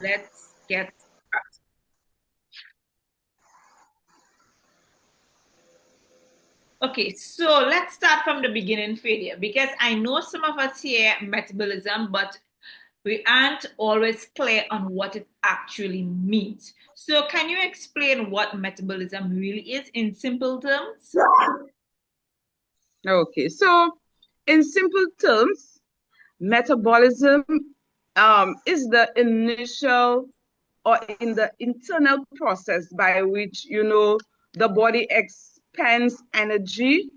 Let's get started. Okay, so let's start from the beginning, failure, because I know some of us hear metabolism, but we aren't always clear on what it actually means. So, can you explain what metabolism really is in simple terms? Okay, so in simple terms, metabolism is the initial or in the internal process by which, the body expends energy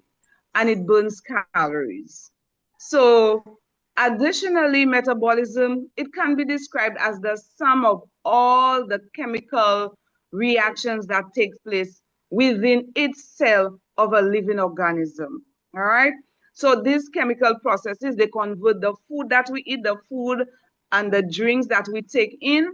and it burns calories. So additionally, metabolism, it can be described as the sum of all the chemical reactions that take place within each cell of a living organism. All right. So these chemical processes, they convert the food that we eat, the food and the drinks that we take in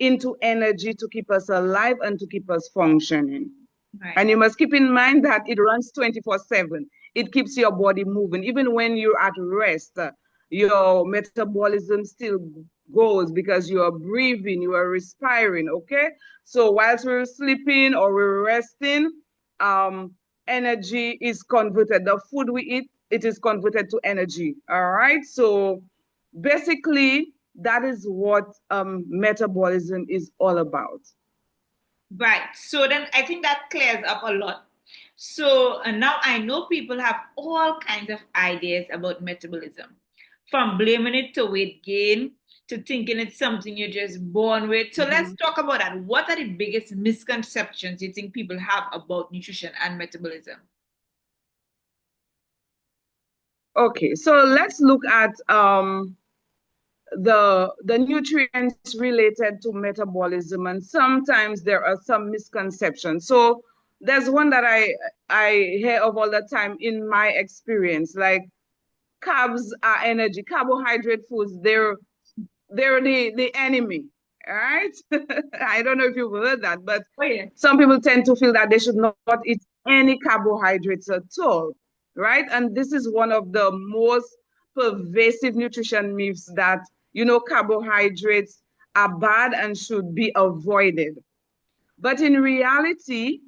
into energy to keep us alive and to keep us functioning. Right. And you must keep in mind that it runs 24/7. It keeps your body moving. Even when you're at rest, your metabolism still goes because you are breathing, you are respiring, okay? So whilst we're sleeping or we're resting, um, energy is converted. The food we eat, it is converted to energy, all right? So basically, that is what metabolism is all about. Right. So then I think that clears up a lot. So now I know people have all kinds of ideas about metabolism, from blaming it to weight gain to thinking it's something you're just born with. So let's Mhm. talk about that. What are the biggest misconceptions you think people have about nutrition and metabolism? Okay, so let's look at the nutrients related to metabolism, and sometimes there are some misconceptions. So there's one that I hear of all the time in my experience, like carbs are energy, carbohydrate foods, they're the enemy. All right. I don't know if you've heard that, but Oh, yeah. some people tend to feel that they should not eat any carbohydrates at all. Right. And this is one of the most pervasive nutrition myths that, carbohydrates are bad and should be avoided. But in reality,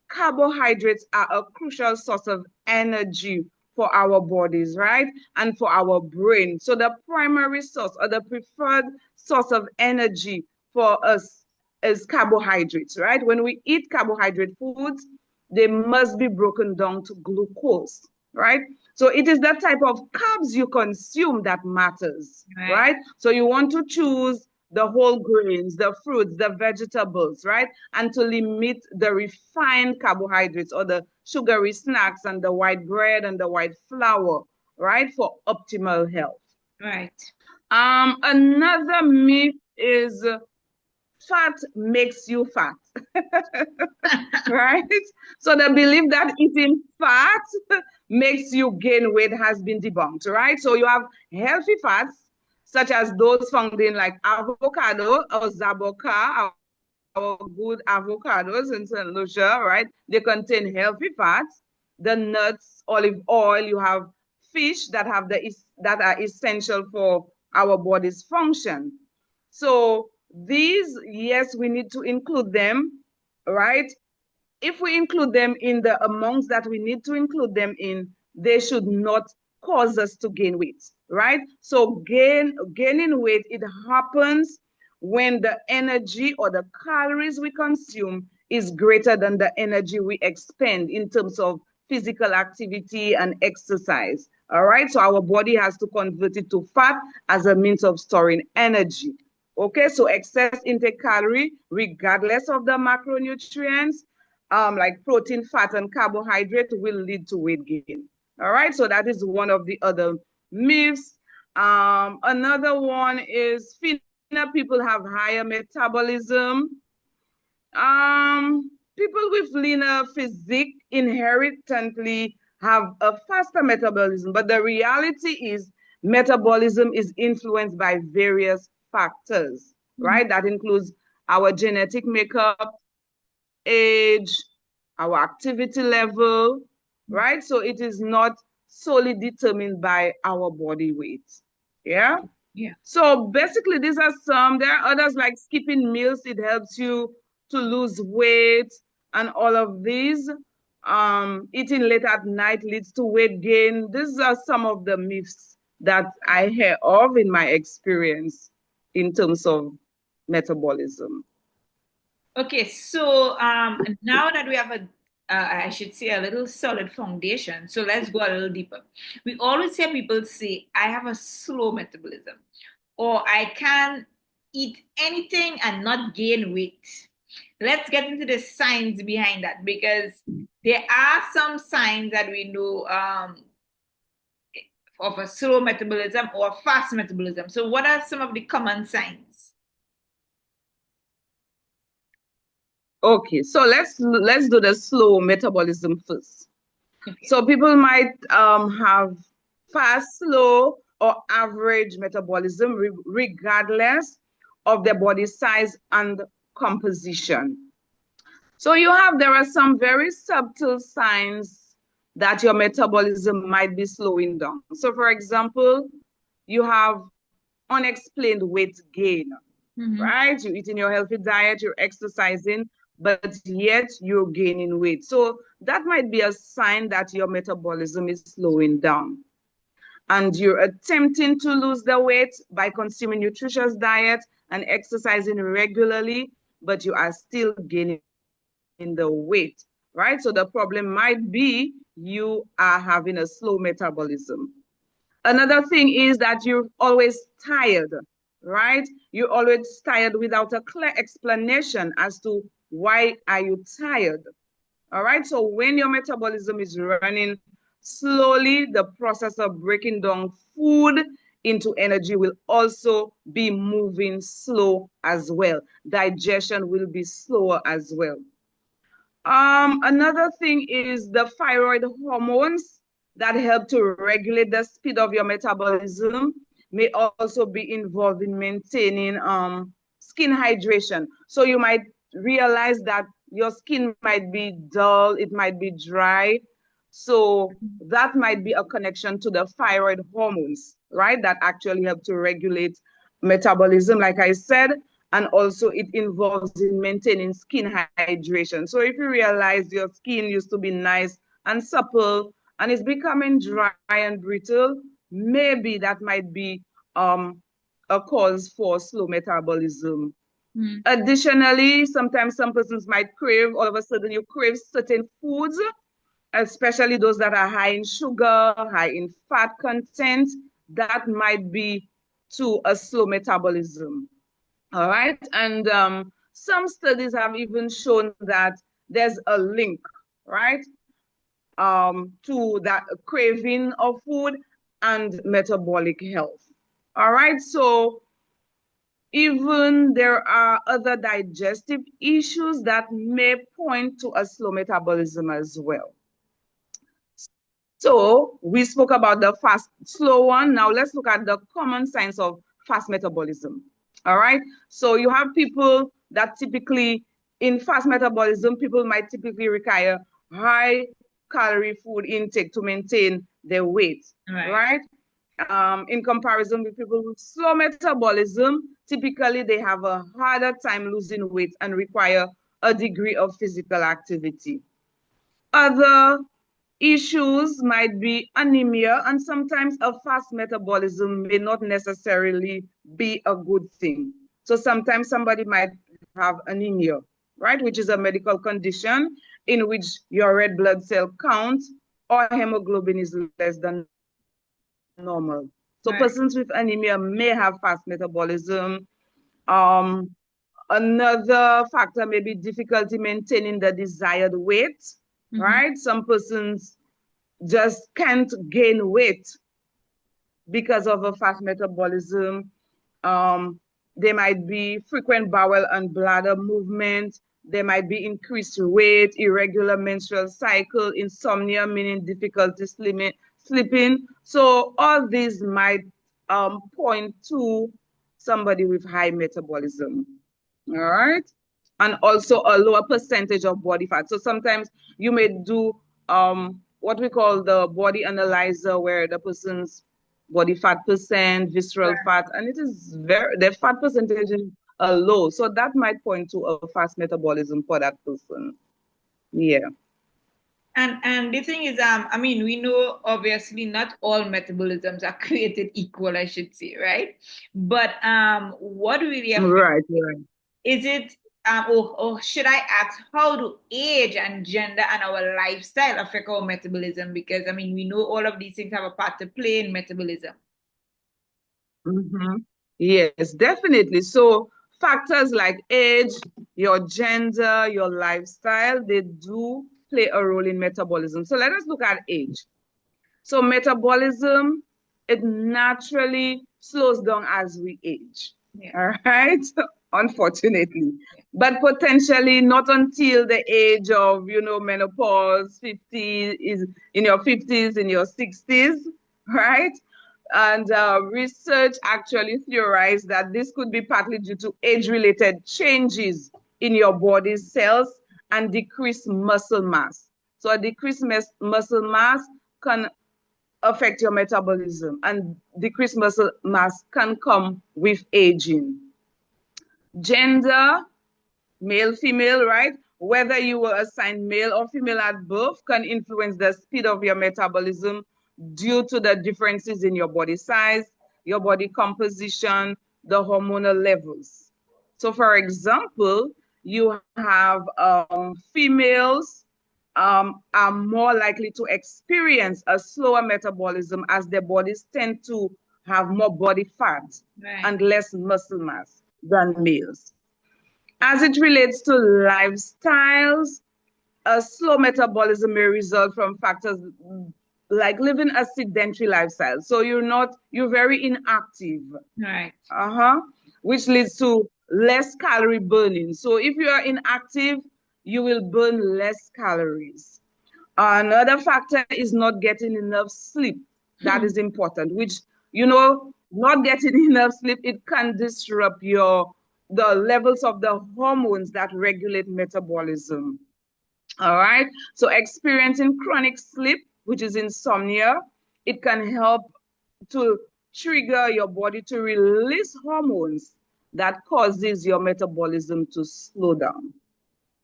carbohydrates are a crucial source of energy for our bodies, right? And for our brain. So the primary source or the preferred source of energy for us is carbohydrates, right? When we eat carbohydrate foods, they must be broken down to glucose, right? So it is the type of carbs you consume that matters, Right. right? So you want to choose the whole grains, the fruits, the vegetables, right? And to limit the refined carbohydrates or the sugary snacks and the white bread and the white flour, right? For optimal health. Right. Another myth is fat makes you fat, right? So the belief that eating fat makes you gain weight has been debunked, right? So you have healthy fats, such as those found in like avocado or zaboka, our good avocados in St. Lucia, right? They contain healthy fats, the nuts, olive oil. You have fish that have that are essential for our body's function. So these, yes, we need to include them, right? If we include them in the amounts that we need to include them in, they should not cause us to gain weight, right? So gaining weight, it happens when the energy or the calories we consume is greater than the energy we expend in terms of physical activity and exercise. All right, so our body has to convert it to fat as a means of storing energy. Okay, so excess intake calorie, regardless of the macronutrients, like protein, fat, and carbohydrate, will lead to weight gain. All right, so that is one of the other myths. Another one is thinner people have higher metabolism. People with leaner physique inherently have a faster metabolism, but the reality is metabolism is influenced by various factors, Mhm. right? That includes our genetic makeup, age, our activity level, right? So it is not solely determined by our body weight. Yeah. Yeah. So basically, these are some. There are others like skipping meals. It helps you to lose weight and all of these. Eating late at night leads to weight gain. These are some of the myths that I hear of in my experience in terms of metabolism. Okay, so now that we have I should say, a little solid foundation, so let's go a little deeper. We always hear people say, I have a slow metabolism, or I can eat anything and not gain weight. Let's get into the science behind that because there are some signs that we know of a slow metabolism or fast metabolism. So, what are some of the common signs? Okay, so let's do the slow metabolism first. Okay. So people might have fast, slow, or average metabolism regardless of their body size and composition. So there are some very subtle signs that your metabolism might be slowing down. So for example, you have unexplained weight gain, Mm-hmm. right? You're eating your healthy diet, you're exercising, but yet you're gaining weight. So that might be a sign that your metabolism is slowing down. And you're attempting to lose the weight by consuming nutritious diet and exercising regularly, but you are still gaining the weight, right? So the problem might be you are having a slow metabolism. Another thing is that you're always tired, right? You're always tired without a clear explanation as to why are you tired. All right. So when your metabolism is running slowly, the process of breaking down food into energy will also be moving slow as well. Digestion will be slower as well. Another thing is the thyroid hormones that help to regulate the speed of your metabolism may also be involved in maintaining skin hydration. So you might realize that your skin might be dull, it might be dry. So that might be a connection to the thyroid hormones, right? That actually help to regulate metabolism, like I said, and also it involves in maintaining skin hydration. So if you realize your skin used to be nice and supple and it's becoming dry and brittle, maybe that might be a cause for slow metabolism. Mm-hmm. Additionally, sometimes some persons might crave, all of a sudden you crave certain foods, especially those that are high in sugar, high in fat content, that might be to a slow metabolism. All right. And some studies have even shown that there's a link, right, to that craving of food and metabolic health. All right. So even there are other digestive issues that may point to a slow metabolism as well. So we spoke about the fast, slow one. Now let's look at the common signs of fast metabolism. All right. So you have people that typically in fast metabolism, people might typically require high calorie food intake to maintain their weight, All right. right? In comparison with people with slow metabolism, typically they have a harder time losing weight and require a degree of physical activity. Other issues might be anemia, and sometimes a fast metabolism may not necessarily be a good thing. So sometimes somebody might have anemia, right, which is a medical condition in which your red blood cell count or hemoglobin is less than normal. So Right. persons with anemia may have fast metabolism. Um, Another factor may be difficulty maintaining the desired weight, Mm-hmm. right? Some persons just can't gain weight because of a fast metabolism. Um, there might be frequent bowel and bladder movement. There might be increased weight, irregular menstrual cycle, insomnia, meaning difficulty sleeping. So all these might point to somebody with high metabolism. All right. And also a lower percentage of body fat. So sometimes you may do what we call the body analyzer, where the person's body fat percent, visceral fat, and it is the fat percentage is low. So that might point to a fast metabolism for that person. Yeah. And the thing is, I mean, we know obviously not all metabolisms are created equal, I should say, right? But what really affects Right, right. is it or should I ask how do age and gender and our lifestyle affect our metabolism? Because I mean, we know all of these things have a part to play in metabolism. Mm-hmm. Yes, definitely. So factors like age, your gender, your lifestyle, they do play a role in metabolism. So let us look at age. So metabolism, it naturally slows down as we age. Yeah. All right, unfortunately. But potentially not until the age of, menopause, 50 is in your 50s, in your 60s, right? And research actually theorized that this could be partly due to age-related changes in your body's cells and decreased muscle mass. So a decreased muscle mass can affect your metabolism, and decreased muscle mass can come with aging. Gender, male, female, right? Whether you were assigned male or female at birth can influence the speed of your metabolism due to the differences in your body size, your body composition, the hormonal levels. So, for example, you have females are more likely to experience a slower metabolism as their bodies tend to have more body fat Right. and less muscle mass than males. As it relates to lifestyles, a slow metabolism may result from factors like living a sedentary lifestyle. So you're very inactive, Right. uh-huh, which leads to less calorie burning. So if you are inactive, you will burn less calories. Another factor is not getting enough sleep. That is important, which, not getting enough sleep, it can disrupt the levels of the hormones that regulate metabolism. All right. So experiencing chronic sleep, which is insomnia, it can help to trigger your body to release hormones that causes your metabolism to slow down.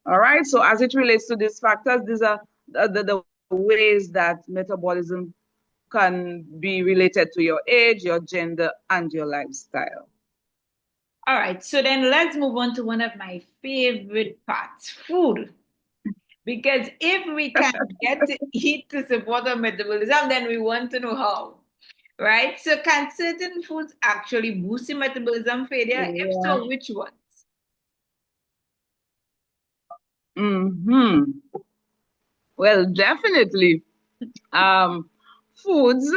All right. So as it relates to these factors, these are the ways that metabolism can be related to your age, your gender, and your lifestyle. All right, so then let's move on to one of my favorite parts, food. Because if we can get to eat to support our metabolism, then we want to know how, right? So, can certain foods actually boost your metabolism failure? If Yeah. so, which ones? Hmm. Well, definitely. Um, Foods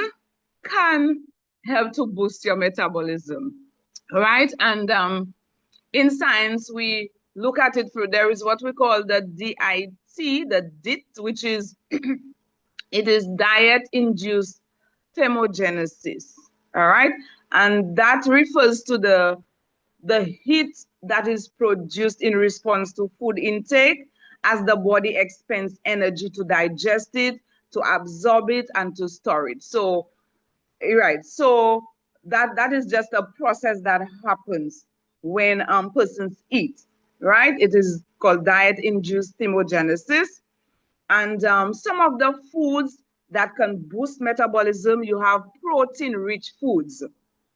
can help to boost your metabolism, right? And in science, we look at it through there is what we call the DIT, which is it is diet-induced thermogenesis. All right, and that refers to the heat that is produced in response to food intake as the body expends energy to digest it, to absorb it, and to store it. So, right. So that is just a process that happens when persons eat, right? It is called diet-induced thermogenesis. And some of the foods that can boost metabolism, you have protein-rich foods,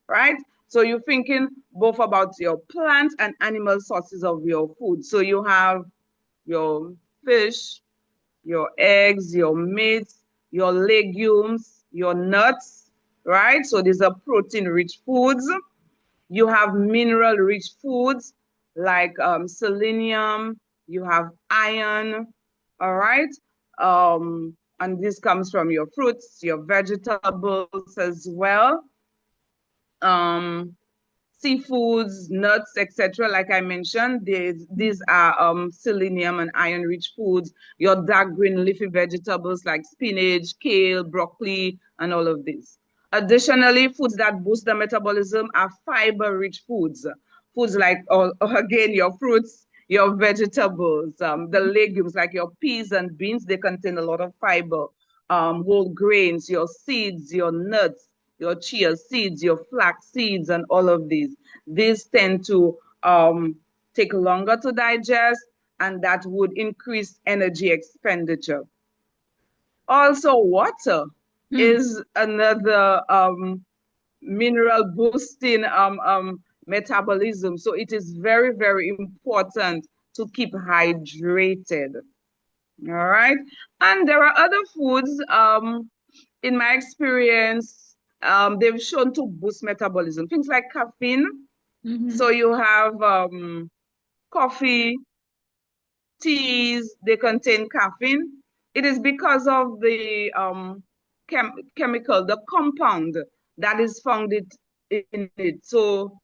right? So you're thinking both about your plant and animal sources of your food. So you have your fish, your eggs, your meats, your legumes, your nuts, right? So these are protein-rich foods. You have mineral-rich foods like selenium, you have iron, all right? And this comes from your fruits, your vegetables as well. Um, Seafoods, nuts, etc. Like I mentioned, these are selenium and iron-rich foods. Your dark green leafy vegetables like spinach, kale, broccoli, and all of this. Additionally, foods that boost the metabolism are fiber-rich foods. Foods like, again, your fruits, your vegetables, the legumes like your peas and beans, they contain a lot of fiber. Whole grains, your seeds, your nuts, your chia seeds, your flax seeds, and all of these. These tend to take longer to digest, and that would increase energy expenditure. Also, water Hmm. is another mineral boosting metabolism. So it is very, very important to keep hydrated. All right. And there are other foods, in my experience, they've shown to boost metabolism. Things like caffeine. Mm-hmm. So you have coffee, teas, they contain caffeine. It is because of the chemical, the compound that is found in it. So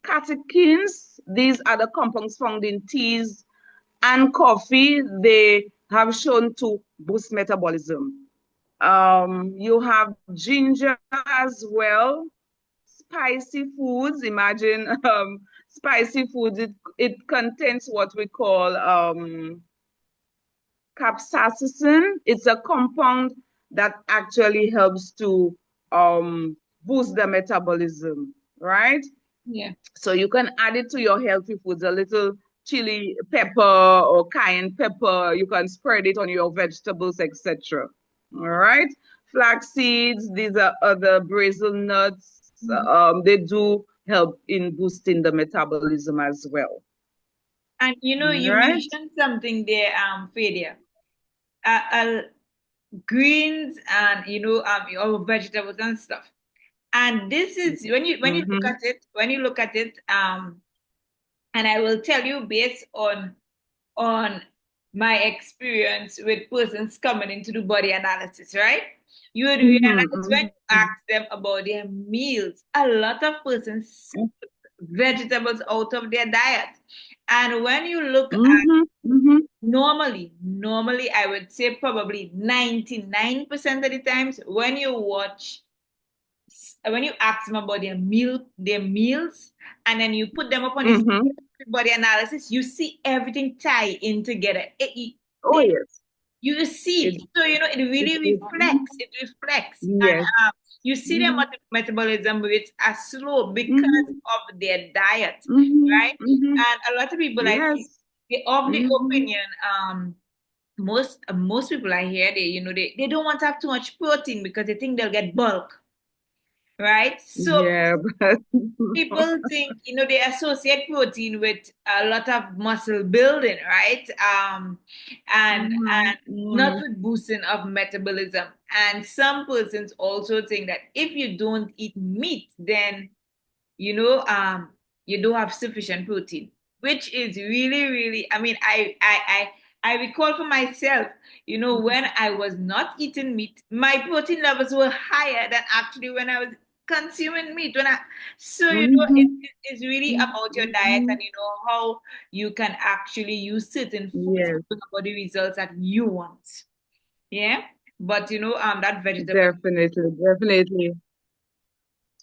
catechins, these are the compounds found in teas and coffee. They have shown to boost metabolism. You have ginger as well, spicy foods. Imagine spicy foods. It contains what we call capsaicin. It's a compound that actually helps to boost the metabolism, right? Yeah. So you can add it to your healthy foods, a little chili pepper or cayenne pepper. You can spread it on your vegetables, etc. All right. Flax seeds, these are other brazil nuts. Mhm. They do help in boosting the metabolism as well. And All you right. mentioned something there, Fadia. Uh, greens and your vegetables and stuff. And this is when you look Mm-hmm. at it, and I will tell you based on my experience with persons coming into the body analysis, right? You would realize when you Mm-hmm. ask them about their meals, a lot of persons skip vegetables out of their diet. And when you look at Mm-hmm. Mm-hmm. normally, I would say probably 99% of the times when you ask them about their meals, and then you put them up on this Mm-hmm. body analysis, you see everything tie in together. Oh yes. You see it. It, So, it really mhm. reflects. It reflects. And Yes. you see their Mm-hmm. metabolism rates are slow because Mm-hmm. of their diet, Mm-hmm. right? Mm-hmm. And a lot of people, I think, Yes. they of the Mm-hmm. opinion, most people I hear, they don't want to have too much protein because they think they'll get bulk, right? So Yeah, but people think, they associate protein with a lot of muscle building, right? And not mm-hmm. with boosting of metabolism. And some persons also think that if you don't eat meat, then you know you don't have sufficient protein, which is really, really, I mean, I recall for myself, when I was not eating meat, my protein levels were higher than actually when I was consuming meat. So Mm-hmm. it's really about your diet, Mm-hmm. and how you can actually use certain foods to Yes, bring about the results that you want. Yeah. But that vegetable. definitely, definitely.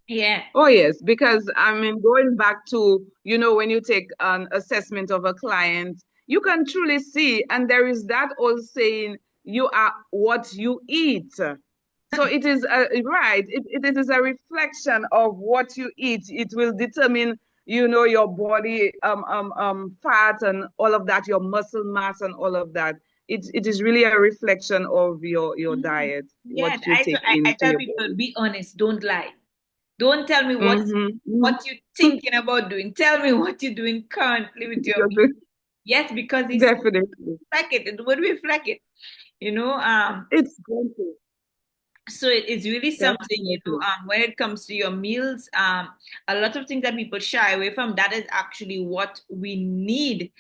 Yeah. Oh, yes, because I mean, going back to, when you take an assessment of a client, you can truly see, and there is that old saying, you are what you eat. So it is right. It is a reflection of what you eat. It will determine, your body fat and all of that, your muscle mass and all of that. It is really a reflection of your Mhm. diet, Yeah, what you take I into tell your people, body. be honest, don't lie. Don't tell me Mm-hmm. what you're thinking about doing. Tell me what you're doing currently with your meal. Yes, because it's Definitely. reflect it. It would reflect it. You know, um, It's going to. so it is really something, Definitely. when it comes to your meals, a lot of things that people shy away from, that is actually what we need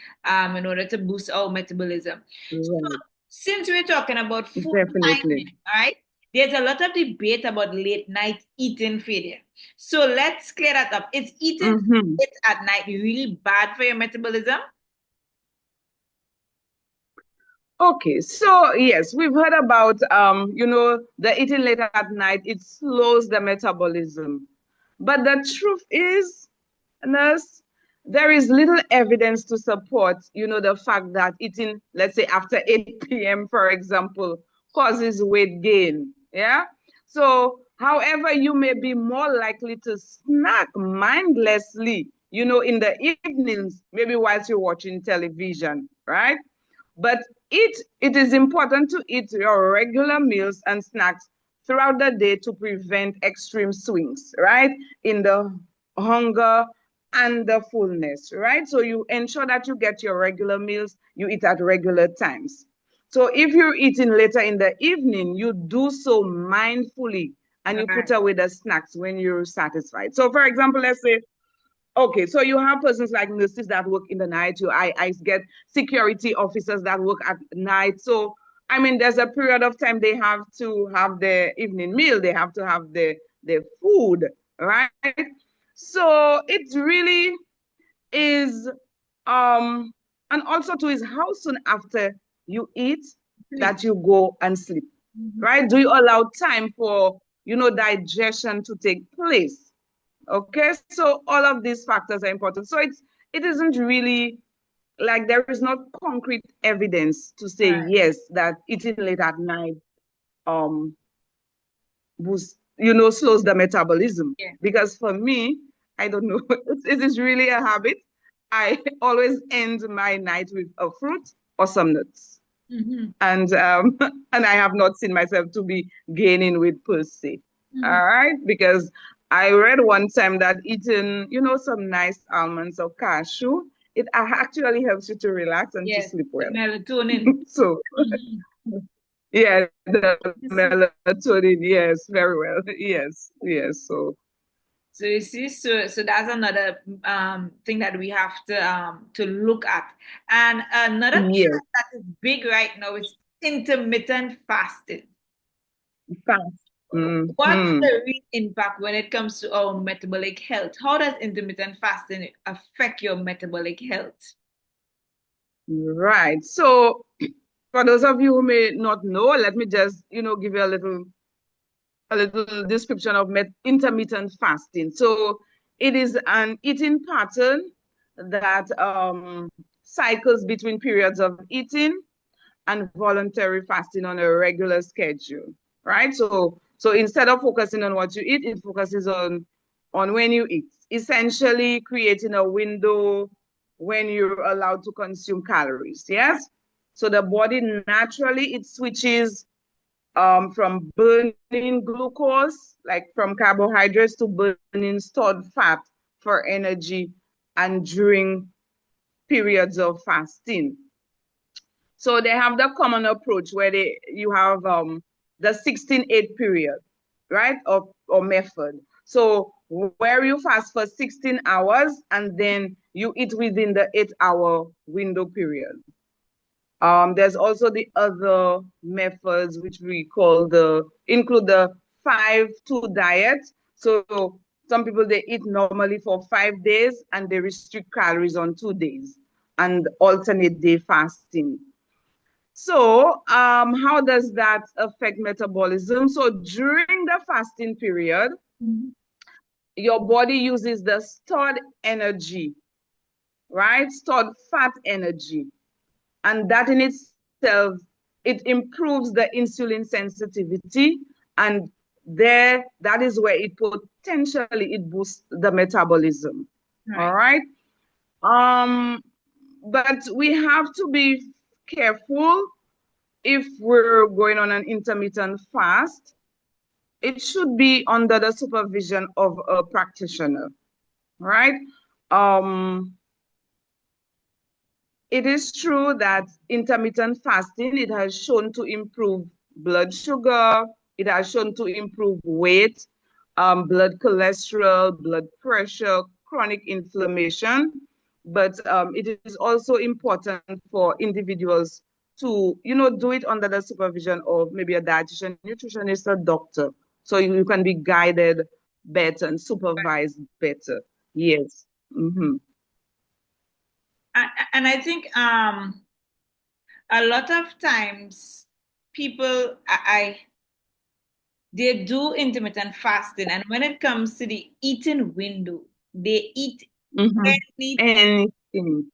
in order to boost our metabolism. So Right. since we're talking about food Definitely. timing, all right, there's a lot of debate about late night eating failure. So let's clear that up. Is eating Mm-hmm. late at night really bad for your metabolism? Okay, so yes, we've heard about the eating late at night, it slows the metabolism. But the truth is, nurse, there is little evidence to support, the fact that eating, let's say after 8 p.m., for example, causes weight gain. Yeah. So However, you may be more likely to snack mindlessly, in the evenings, maybe whilst you're watching television, right? But it is important to eat your regular meals and snacks throughout the day to prevent extreme swings, right? In the hunger and the fullness, right? So you ensure that you get your regular meals, you eat at regular times. So if you're eating later in the evening, you do so mindfully and you put Right. away the snacks when you're satisfied. So for example, let's say, okay, so you have persons like nurses that work in the night. I get security officers that work at night. So, I mean, there's a period of time they have to have their evening meal. They have to have their food, right? So it really is, um, and also too is how soon after you eat Sleep. that you go and sleep, Mhm. right? Do you allow time for, digestion to take place? Okay, so all of these factors are important. So it isn't really like there is not concrete evidence to say Right. yes that eating late at night um boosts, slows the metabolism. Yeah. Because for me, I don't know, it is really a habit. I always end my night with a fruit or some nuts. Hmm. And and I have not seen myself to be gaining weight per se. Hmm. All right, because I read one time that eating, some nice almonds or cashew, it actually helps you to relax and to Yes. sleep The well. melatonin. So Mhm. yeah, the You see, melatonin, yes, very well, yes, yes. So so you see, so that's another thing that we have to look at. And another yes, trend that is big right now is intermittent fasting. fast. What's Hmm. the real impact when it comes to our metabolic health? How does intermittent fasting affect your metabolic health? Right. So for those of you who may not know, let me just, give you a little description of intermittent fasting. So it is an eating pattern that cycles between periods of eating and voluntary fasting on a regular schedule, right? So instead of focusing on what you eat, it focuses on when you eat, essentially creating a window when you're allowed to consume calories. Yes. So the body naturally it switches from burning glucose, like from carbohydrates, to burning stored fat for energy and during periods of fasting. So they have the common approach where you have the 16-8 period, right? Or method. So where you fast for 16 hours and then you eat within the 8-hour window period. There's also the other methods which we call include the 5-2 diet. So some people they eat normally for 5 days and they restrict calories on 2 days and alternate day fasting. So, how does that affect metabolism? So, during the fasting period, Mhm. your body uses the stored energy, right? Stored fat energy. And that in itself, it improves the insulin sensitivity. And that is where it potentially it boosts the metabolism. All Right. right. Um, but we have to be careful if we're going on an intermittent fast, it should be under the supervision of a practitioner, right? Um, it is true that intermittent fasting, it has shown to improve blood sugar, it has shown to improve weight, blood cholesterol, blood pressure, chronic inflammation. But it is also important for individuals to, do it under the supervision of maybe a dietitian, nutritionist, or doctor. So you can be guided better and supervised better. Yes. Mm-hmm. And I think a lot of times people they do intermittent fasting, and when it comes to the eating window, they eat Mm-hmm. anything, Anything.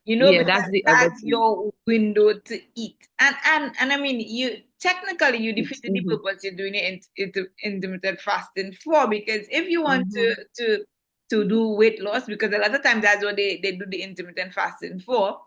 you know, Yeah, because that's the other that's thing. your window to eat. And I mean, technically you It's, defeated the purpose you're doing intermittent fasting for, because if you want to do weight loss, because a lot of times that's what they do the intermittent fasting for,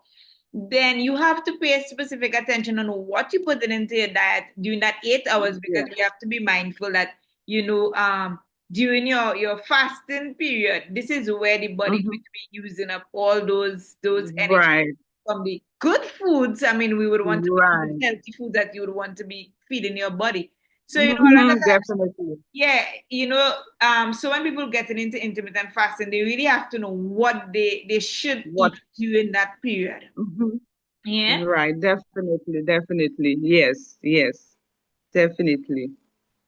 then you have to pay specific attention on what you put into your diet during that 8 hours, because yeah. you have to be mindful that you know during your fasting period, this is where the body going Mhm. to be using up all those energy Right, from the good foods. I mean, we would want to be eating right. healthy food that you would want to be feeding your body. So, you know, a lot of times, Definitely. yeah, so when people getting into intermittent fasting, they really have to know what they should What? eat during that period. Mhm. Yeah. Right, definitely, definitely. Yes, yes, definitely.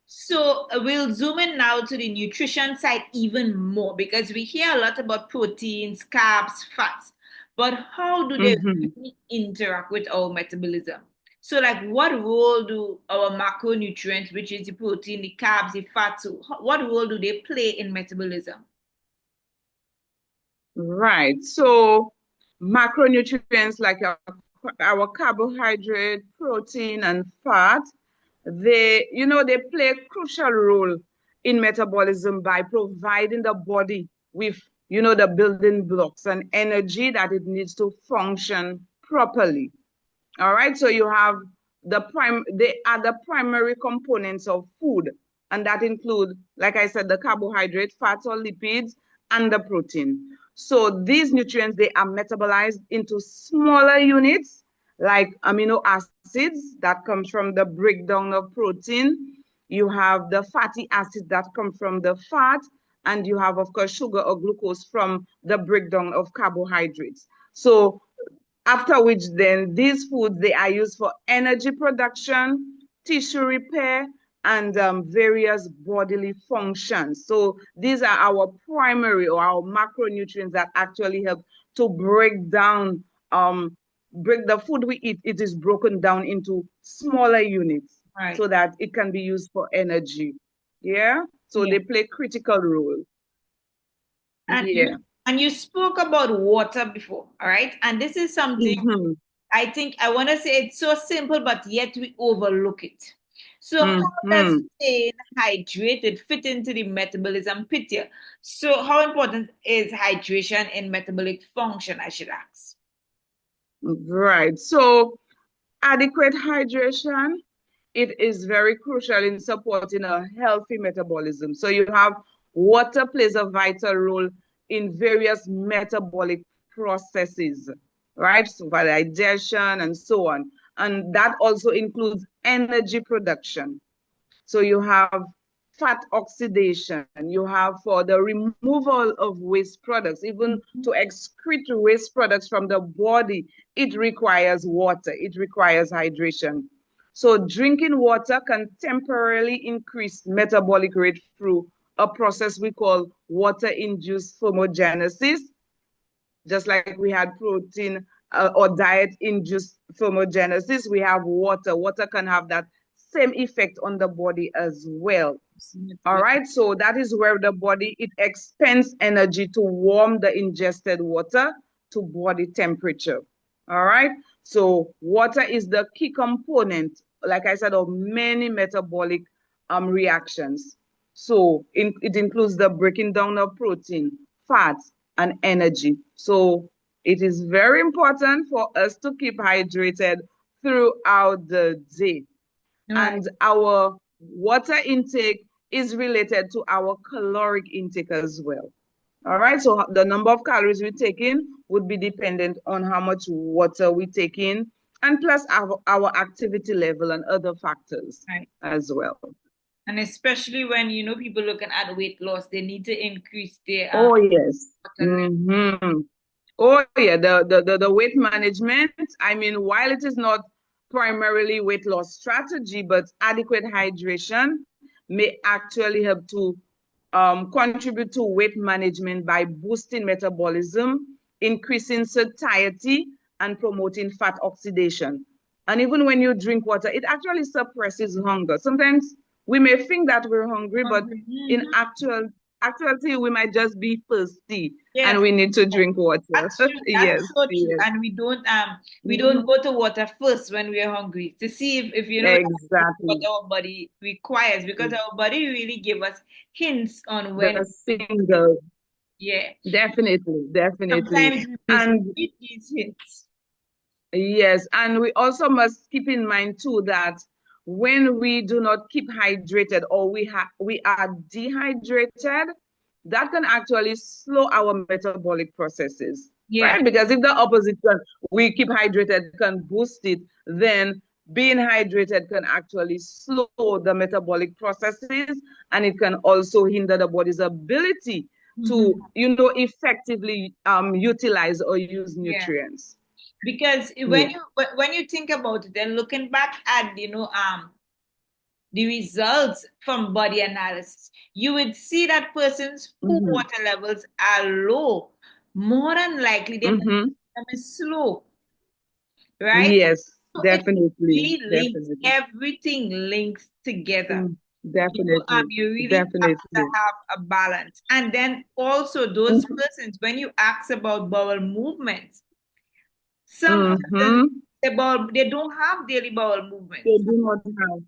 So we'll zoom in now to the nutrition side even more, because we hear a lot about proteins, carbs, fats, but how do they Hmm. really interact with our metabolism? So, like, what role do our macronutrients, which is the protein, the carbs, the fats, what role do they play in metabolism? Right. So macronutrients like our carbohydrate, protein, and fat, they play a crucial role in metabolism by providing the body with, the building blocks and energy that it needs to function properly. All right, so you have they are the primary components of food, and that include, like I said, the carbohydrate, fats or lipids, and the protein. So these nutrients, they are metabolized into smaller units like amino acids that comes from the breakdown of protein. You have the fatty acids that come from the fat, and you have, of course, sugar or glucose from the breakdown of carbohydrates. So after which then these foods, they are used for energy production, tissue repair, and various bodily functions. So these are our primary or our macronutrients that actually help to um, break the food we eat. It is broken down into smaller units Right. so that it can be used for energy. Yeah. So Yeah. they play critical role. And Yeah. you spoke about water before, all right? And this is something Mm-hmm. I think I want to say it's so simple, but yet we overlook it. So how does Mm-hmm. staying hydrated fit into the metabolism picture? So how important is hydration in metabolic function, I should ask? Right. So adequate hydration, it is very crucial in supporting a healthy metabolism. So you have water plays a vital role in various metabolic processes, right? So for digestion and so on. And that also includes energy production. So you have fat oxidation, you have for the removal of waste products, even to excrete waste products from the body, it requires water, it requires hydration. So drinking water can temporarily increase metabolic rate through a process we call water-induced thermogenesis, just like we had protein or diet-induced thermogenesis, we have water. Water can have that same effect on the body as well. All right, so that is where the body, it expends energy to warm the ingested water to body temperature. All right, so water is the key component, like I said, of many metabolic reactions. So it includes the breaking down of protein, fats, and energy. So it is very important for us to keep hydrated throughout the day. Right. And our water intake is related to our caloric intake as well. All right, so the number of calories we take in would be dependent on how much water we take in, and plus our activity level and other factors Right. as well. And especially when people looking at weight loss, they need to increase their Oh, yes. water level. Mm-hmm. Oh, yeah, the weight management. I mean, while it is not primarily weight loss strategy, but adequate hydration may actually help to contribute to weight management by boosting metabolism, increasing satiety, and promoting fat oxidation. And even when you drink water, it actually suppresses hunger. Sometimes we may think that we're hungry, but in Mhm. actually we might just be thirsty and Yes. we need to drink water. That's true. That's Yes, so true. yes. And we don't Mhm. go to water first when we are hungry to see if that's what Exactly. our body requires, because our body really give us hints on when. The single, Yeah. definitely, definitely. Sometimes we And misread these hints. yes, and we also must keep in mind too that when we do not keep hydrated or we are dehydrated, that can actually slow our metabolic processes, Yeah. right? Because if the opposite can, we keep hydrated can boost it, then being hydrated can actually slow the metabolic processes, and it can also hinder the body's ability to, Mhm. effectively utilize or use Yeah. nutrients. Because Yeah. when you think about it, then looking back at the results from body analysis, you would see that persons whose Mm-hmm. water levels are low, more than likely their Mm-hmm. metabolism is slow, right? Yes, So it definitely, really links, definitely. everything links together. Mm, definitely, You really have to definitely. have a balance. And then also those Mm-hmm. persons, when you ask about bowel movements, some persons, Mm-hmm. they don't have daily bowel They movements. do not have.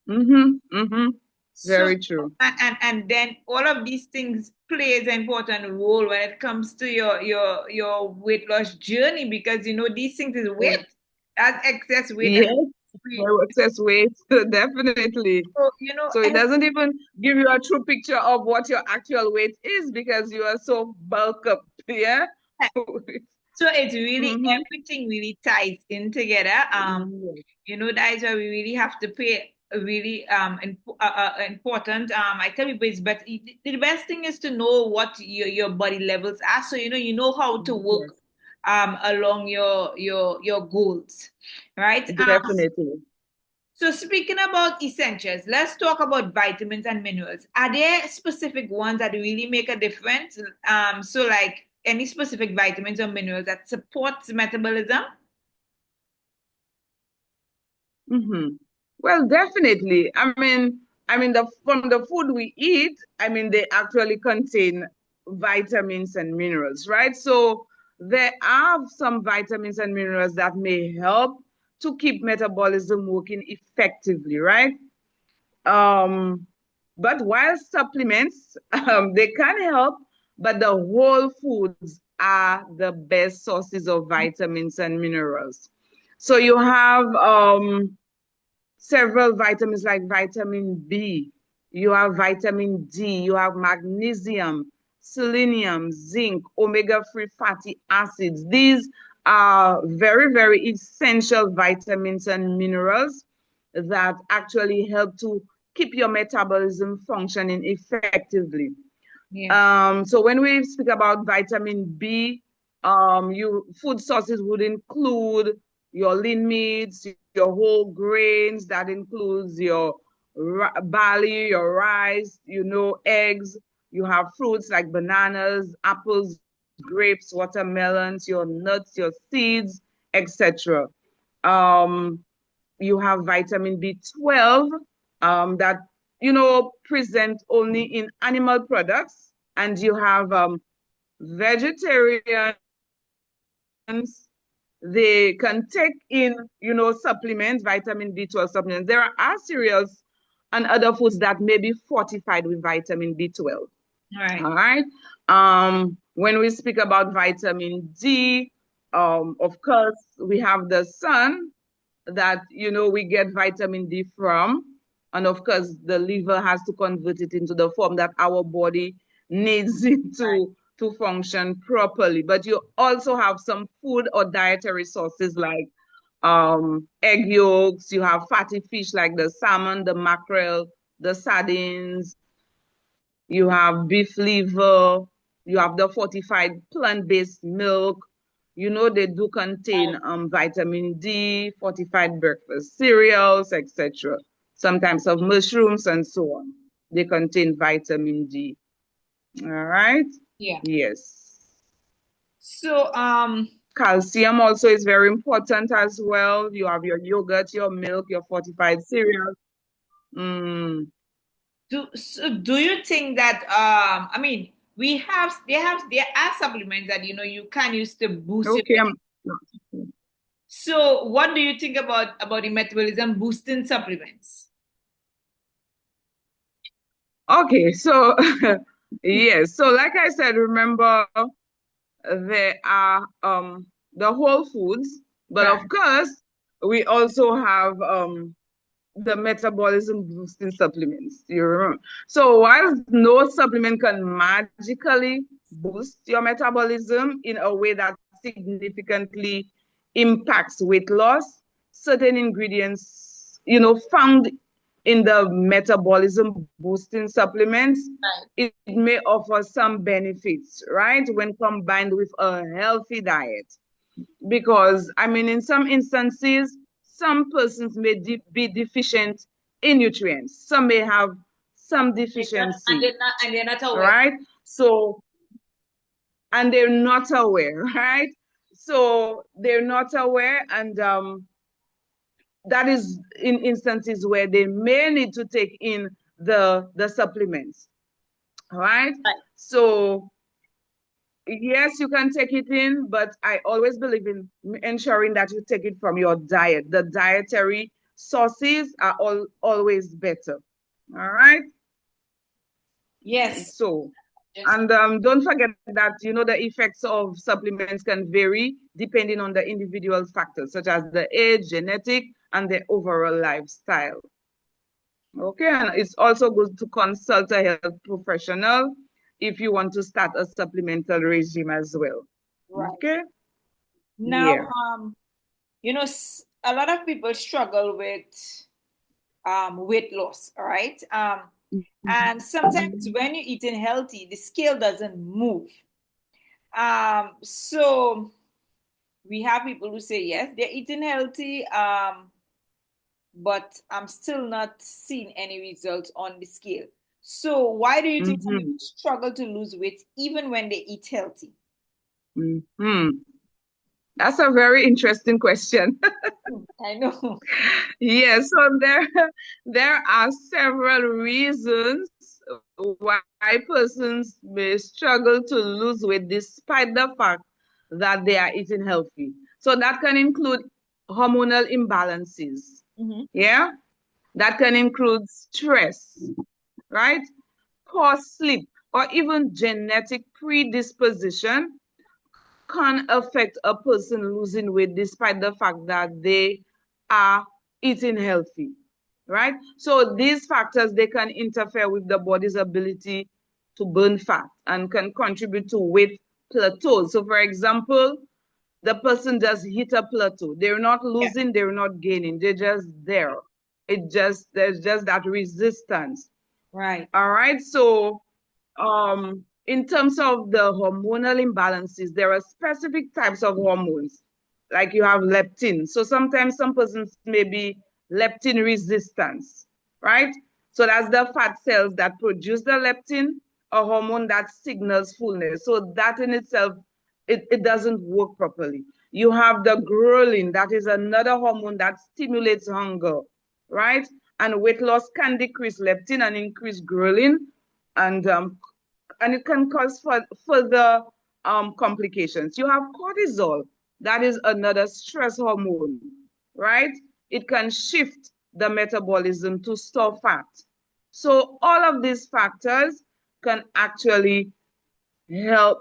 Mm-hmm. Mm-hmm. So, Very true. and then all of these things plays an important role when it comes to your weight loss journey, because these things is weight. That's excess weight. Yes, We, no excess weight, definitely. so So it doesn't even give you a true picture of what your actual weight is because you are so bulk up. Yeah. so it's really, Mm-hmm. everything really ties in together. Yes, That is why we really have to pay a really important. I tell people it's but the best thing is to know what your body levels are, so you know how to work yes, along your goals, right? definitely. So speaking about essentials, let's talk about vitamins and minerals. Are there specific ones that really make a difference? So like any specific vitamins or minerals that supports metabolism? Mm-hmm. Well, definitely. I mean, the from the food we eat, I mean, they actually contain vitamins and minerals, right? So there are some vitamins and minerals that may help to keep metabolism working effectively, right? Um, but while supplements, they can help, but the whole foods are the best sources of vitamins and minerals. So you have several vitamins like vitamin B, you have vitamin D, you have magnesium, selenium, zinc, omega-3 fatty acids. These are very, very essential vitamins and minerals that actually help to keep your metabolism functioning effectively. Yeah. So when we speak about vitamin B, you food sources would include your lean meats, your whole grains. That includes your barley, your rice, eggs. You have fruits like bananas, apples, grapes, watermelons, your nuts, your seeds, etc. Um, you have vitamin B12 that present only in animal products, and you have vegetarians, they can take in supplements, vitamin B12 supplements. There are cereals and other foods that may be fortified with vitamin B12. All right. All right. When we speak about vitamin D, of course, we have the sun that we get vitamin D from. And of course, the liver has to convert it into the form that our body needs it Right. to function properly. But you also have some food or dietary sources like egg yolks, you have fatty fish like the salmon, the mackerel, the sardines, you have beef liver, you have the fortified plant-based milk. They do contain vitamin D, fortified breakfast cereals, etc. Sometimes of mushrooms and so on. They contain vitamin D. All right. Yeah. Yes. So, Calcium also is very important as well. You have your yogurt, your milk, your fortified cereals. Mm. Do you think that I mean there are supplements that you can use to boost your Okay. so what do you think about the metabolism boosting supplements? Okay. So, yes. So, like I said, remember there are the whole foods, but of Right. course, we also have the metabolism boosting supplements. You remember? So while no supplement can magically boost your metabolism in a way that significantly impacts weight loss, certain ingredients, found in the metabolism boosting supplements, Right. it may offer some benefits, right? When combined with a healthy diet. Because, I mean, in some instances, some persons may be deficient in nutrients. Some may have some deficiency, And they're not aware. right? So, and they're not aware, right? So they're not aware, and that is in instances where they may need to take in the supplements, right? Right. So yes, you can take it in, but I always believe in ensuring that you take it from your diet. The dietary sources are always better. All right. Yes. So, Yes. and don't forget that the effects of supplements can vary depending on the individual factors, such as the age, genetic, and the overall lifestyle. Okay, and it's also good to consult a health professional if you want to start a supplemental regime as well. Right. Okay. Now, Yeah. a lot of people struggle with weight loss, all right? And sometimes Mhm. when you're eating healthy, the scale doesn't move. So we have people who say yes, they're eating healthy, but I'm still not seeing any results on the scale. So why do you think some people Mhm. struggle to lose weight even when they eat healthy? Mhm. That's a very interesting question. I know. Yes, so there are several reasons why persons may struggle to lose weight despite the fact that they are eating healthy. So that can include hormonal imbalances. Mhm. Yeah, that can include stress, right? Poor sleep, or even genetic predisposition can affect a person losing weight despite the fact that they are eating healthy, right? So these factors, they can interfere with the body's ability to burn fat and can contribute to weight plateaus. So for example, the person just hit a plateau. They're not Yeah. losing, they're not gaining, they're just there. There's just that resistance. Right. All right. So in terms of the hormonal imbalances, there are specific types of hormones, like you have leptin. So sometimes some persons may be leptin resistance, right? So that's the fat cells that produce the leptin, a hormone that signals fullness. So that in itself, it doesn't work properly. You have the ghrelin, that is another hormone that stimulates hunger, right? And weight loss can decrease leptin and increase ghrelin, and it can cause further complications. You have cortisol, that is another stress hormone, right? It can shift the metabolism to store fat. So all of these factors can actually help.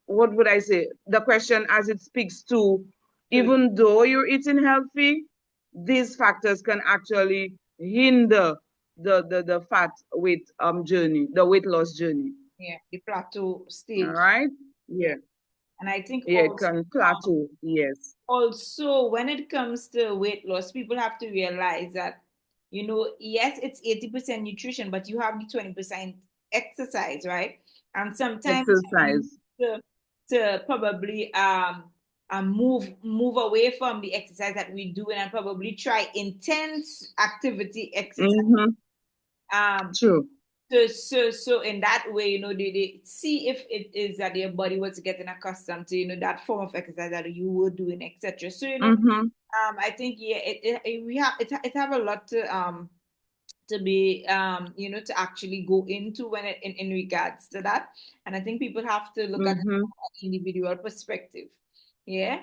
What would I say? The question as it speaks to, So, even though you're eating healthy, these factors can actually hinder the fat weight journey, the weight loss journey. yeah, the plateau All stage. right. Yeah. Yeah. And I think Yeah, it can plateau. Yes. also when it comes to weight loss, people have to realize that, yes, it's 80% nutrition, but you have the 20% exercise, right? And sometimes we need Exercise. to probably move away from the exercise that we're doing and probably try intense activity exercise. Mm-hmm. Um, True. so in that way, they see if it is that their body was getting accustomed to, that form of exercise that you were doing, etc. So, Mm-hmm. I think yeah, it we have it have a lot to be to actually go into when in regards to that. And I think people have to look at it Mm-hmm. from an individual perspective. Yeah.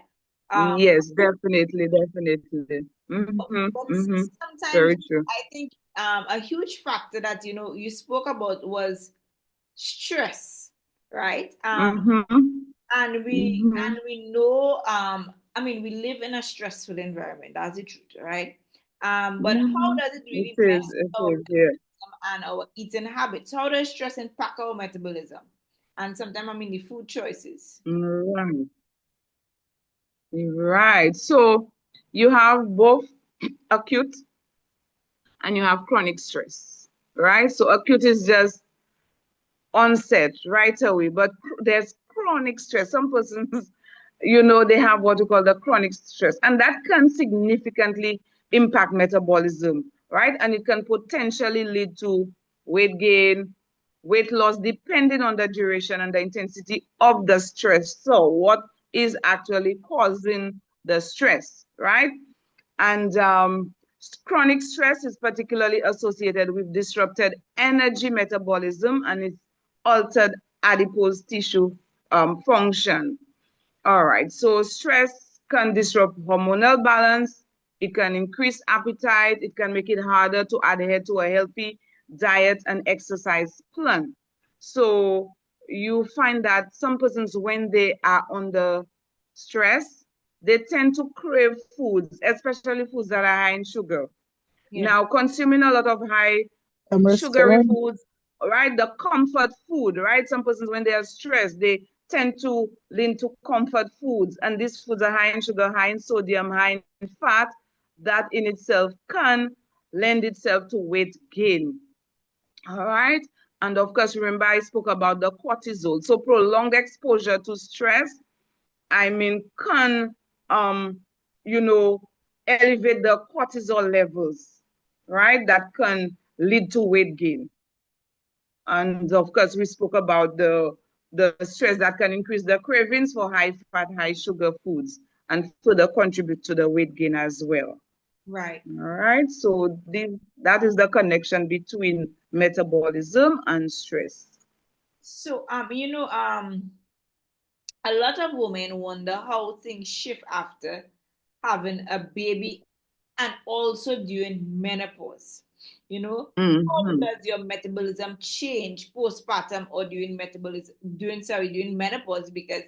um Yes, definitely, definitely. Mm-hmm. but Mm-hmm. sometimes Very true. I think a huge factor that you spoke about was stress, right? Mm-hmm. And we Mm-hmm. know, I mean, we live in a stressful environment, that's the truth, right? But how Mm-hmm. does it It really is, mess it with our is, yeah. metabolism and our eating habits? How does stress impact our metabolism, and sometimes, I mean, the food choices? Right. Right. So you have both acute and you have chronic stress, right? So acute is just onset right away, but there's chronic stress. Some persons, they have what we call the chronic stress, and that can significantly impact metabolism, right? And it can potentially lead to weight gain, weight loss, depending on the duration and the intensity of the stress. So, what is actually causing the stress, right? And chronic stress is particularly associated with disrupted energy metabolism and its altered adipose tissue function. All right, so stress can disrupt hormonal balance, it can increase appetite, it can make it harder to adhere to a healthy diet and exercise plan. So you find that some persons, when they are under stress, they tend to crave foods, especially foods that are high in sugar. Yeah. Now, consuming a lot of high I'm sugary restoring. foods, right? The comfort food, right? Some persons, when they are stressed, they tend to lean to comfort foods. And these foods are high in sugar, high in sodium, high in fat. That in itself can lend itself to weight gain. All right. And of course, remember I spoke about the cortisol. So prolonged exposure to stress, I mean, can you know, elevate the cortisol levels, right? That can lead to weight gain. And of course, we spoke about the stress that can increase the cravings for high fat, high sugar foods and further contribute to the weight gain as well. Right. All right. So that is the connection between metabolism and stress. So a lot of women wonder how things shift after having a baby and also during menopause. How Mm-hmm. does your metabolism change postpartum or during menopause? Because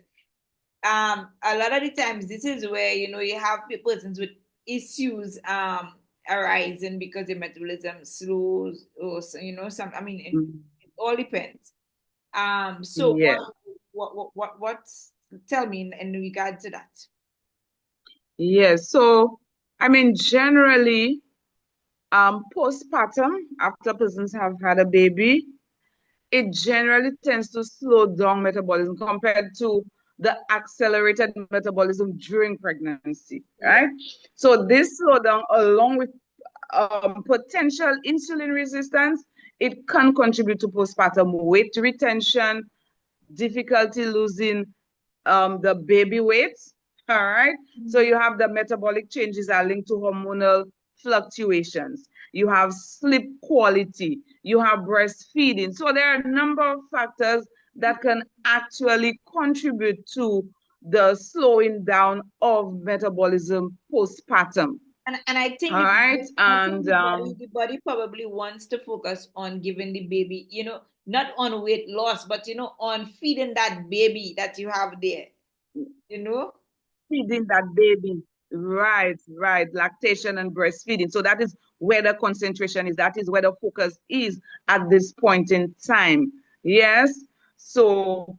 a lot of the times this is where you have persons with issues arising because your metabolism slows, or some, I mean, Mm-hmm. it all depends. So Yeah. what tell me in regard to that? Yes. So, I mean, generally, postpartum, after persons have had a baby, it generally tends to slow down metabolism compared to the accelerated metabolism during pregnancy, Yeah. right? So this slowdown, along with potential insulin resistance, it can contribute to postpartum weight retention, difficulty losing the baby weight. All right. So Mhm. you have the metabolic changes are linked to hormonal fluctuations. You have sleep quality. You have breastfeeding. So there are a number of factors that can actually contribute to the slowing down of metabolism postpartum. And I think All right. And the body probably wants to focus on giving the baby, not on weight loss, but on feeding that baby that you have there, you know? feeding that baby. Right, right. Lactation and breastfeeding. So that is where the concentration is. That is where the focus is at this point in time. Yes. So,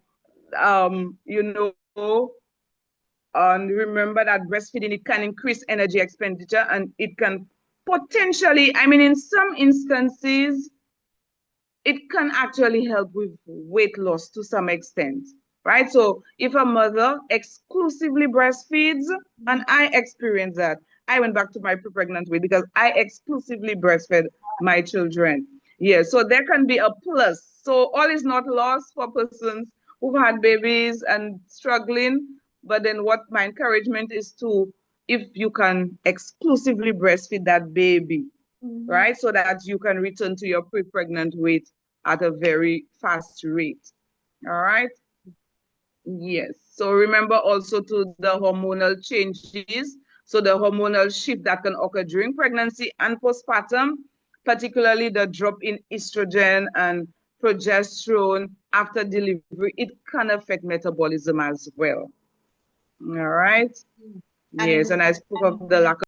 and remember that breastfeeding, it can increase energy expenditure and it can potentially, I mean, in some instances, it can actually help with weight loss to some extent, right? So if a mother exclusively breastfeeds, and I experienced that, I went back to my pre-pregnant weight because I exclusively breastfed my children. Yeah, so there can be a plus. So all is not lost for persons who've had babies and struggling. But then what my encouragement is to, if you can exclusively breastfeed that baby, Mm-hmm. right? So that you can return to your pre-pregnant weight at a very fast rate. All right. Yes. So remember also to the hormonal changes. So the hormonal shift that can occur during pregnancy and postpartum, particularly the drop in estrogen and progesterone after delivery, it can affect metabolism as well. All right. And Yes. And I spoke of the lack